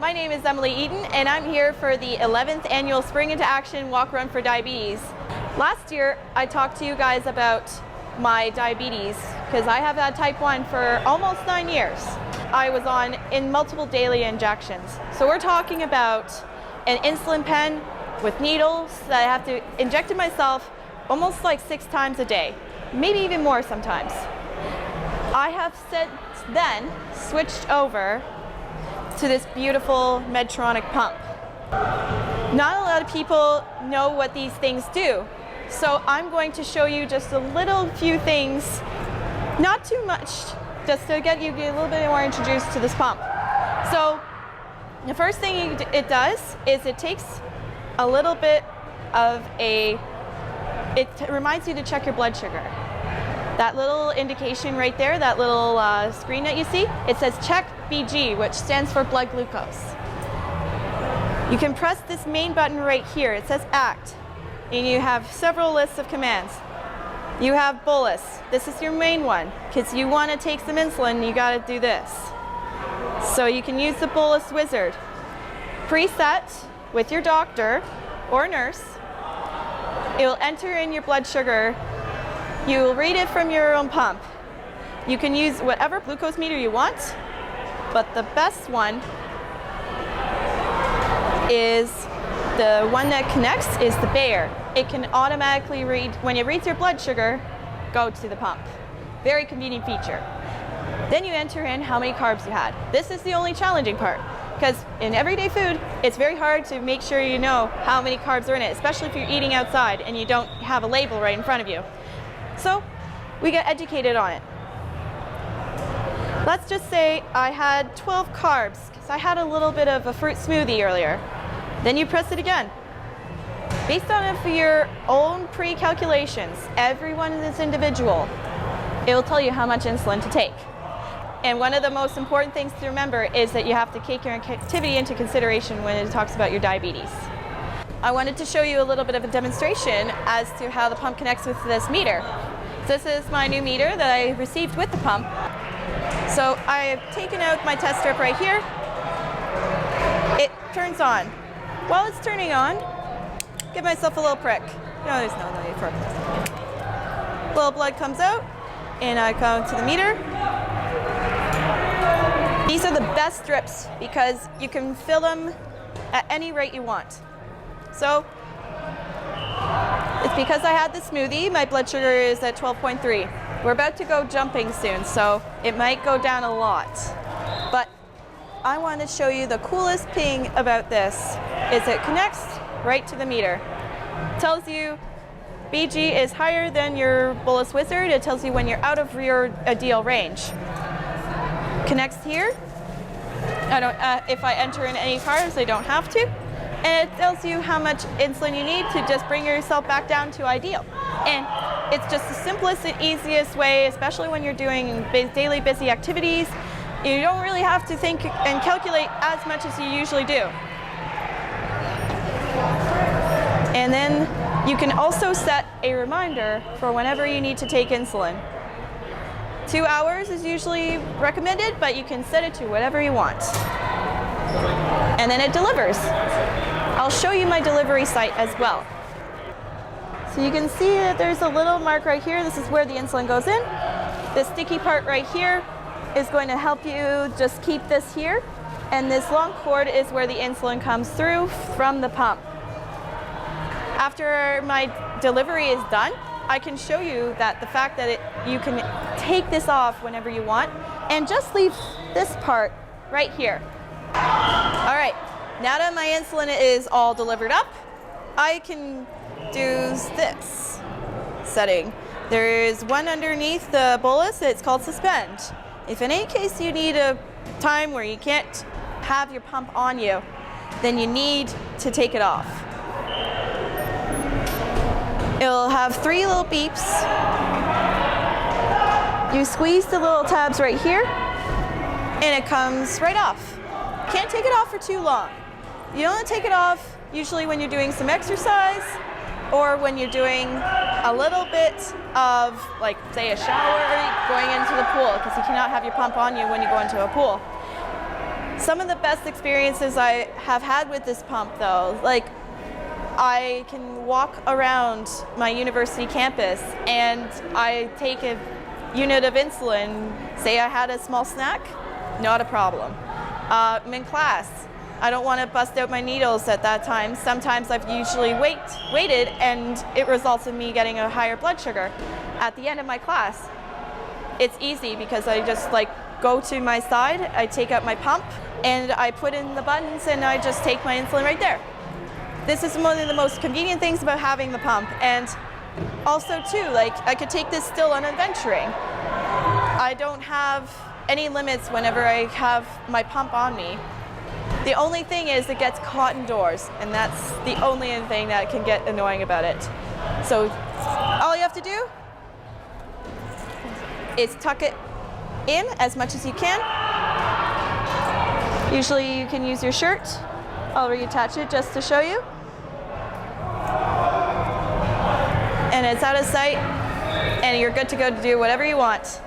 My name is Emily Eaton, and I'm here for the 11th annual Spring into Action Walk Run for Diabetes. Last year, I talked to you guys about my diabetes because I have had type 1 for almost 9 years. I was in multiple daily injections. So we're talking about an insulin pen with needles that I have to inject in myself almost like 6 times a day, maybe even more sometimes. I have since then switched over to this beautiful Medtronic pump. Not a lot of people know what these things do, so I'm going to show you just a few things, not too much, just to get you a little bit more introduced to this pump. So the first thing it does is it takes a little bit of it reminds you to check your blood sugar. That little indication right there, that little screen that you see, it says check BG, which stands for blood glucose. You can press this main button right here. It says act, and you have several lists of commands. You have bolus. This is your main one, because you want to take some insulin, you got to do this. So you can use the bolus wizard. Preset with your doctor or nurse. It will enter in your blood sugar. You will read it from your own pump. You can use whatever glucose meter you want, but the best one is the one that connects is the Bayer. It can automatically read, when it reads your blood sugar, go to the pump. Very convenient feature. Then you enter in how many carbs you had. This is the only challenging part, because in everyday food, it's very hard to make sure you know how many carbs are in it, especially if you're eating outside and you don't have a label right in front of you. So we get educated on it. Let's just say I had 12 carbs because I had a little bit of a fruit smoothie earlier. Then you press it again. Based on your own pre-calculations, everyone is individual. It will tell you how much insulin to take. And one of the most important things to remember is that you have to take your activity into consideration when it talks about your diabetes. I wanted to show you a little bit of a demonstration as to how the pump connects with this meter. This is my new meter that I received with the pump. So I have taken out my test strip right here. It turns on. While it's turning on, give myself a little prick. No, there's no need for a prick. Little blood comes out, and I come to the meter. These are the best strips because you can fill them at any rate you want. So it's because I had the smoothie, my blood sugar is at 12.3. We're about to go jumping soon, so it might go down a lot. But I want to show you the coolest thing about this is it connects right to the meter. It tells you BG is higher than your bolus wizard. It tells you when you're out of your ideal range. Connects here. If I enter in any carbs, I don't have to. And it tells you how much insulin you need to just bring yourself back down to ideal. And it's just the simplest and easiest way, especially when you're doing daily busy activities. You don't really have to think and calculate as much as you usually do. And then you can also set a reminder for whenever you need to take insulin. 2 hours is usually recommended, but you can set it to whatever you want. And then it delivers. I'll show you my delivery site as well. So you can see that there's a little mark right here. This is where the insulin goes in. The sticky part right here is going to help you just keep this here. And this long cord is where the insulin comes through from the pump. After my delivery is done, I can show you that the fact that you can take this off whenever you want and just leave this part right here. All right, now that my insulin is all delivered up, I can do this setting. There is one underneath the bolus, it's called suspend. If in any case you need a time where you can't have your pump on you, then you need to take it off. It'll have 3 little beeps. You squeeze the little tabs right here, and it comes right off. Can't take it off for too long. You only take it off usually when you're doing some exercise or when you're doing a little bit of, like, say, a shower, or going into the pool, because you cannot have your pump on you when you go into a pool. Some of the best experiences I have had with this pump though, like I can walk around my university campus and I take a unit of insulin, say I had a small snack, not a problem. I'm in class, I don't want to bust out my needles at that time. Sometimes I've usually waited and it results in me getting a higher blood sugar. At the end of my class, it's easy because I just like go to my side, I take out my pump and I put in the buttons and I just take my insulin right there. This is one of the most convenient things about having the pump. And also too, like I could take this still on adventuring. I don't have any limits whenever I have my pump on me. The only thing is it gets caught indoors, and that's the only thing that can get annoying about it. So all you have to do is tuck it in as much as you can. Usually you can use your shirt. I'll reattach it just to show you. And it's out of sight, and you're good to go to do whatever you want.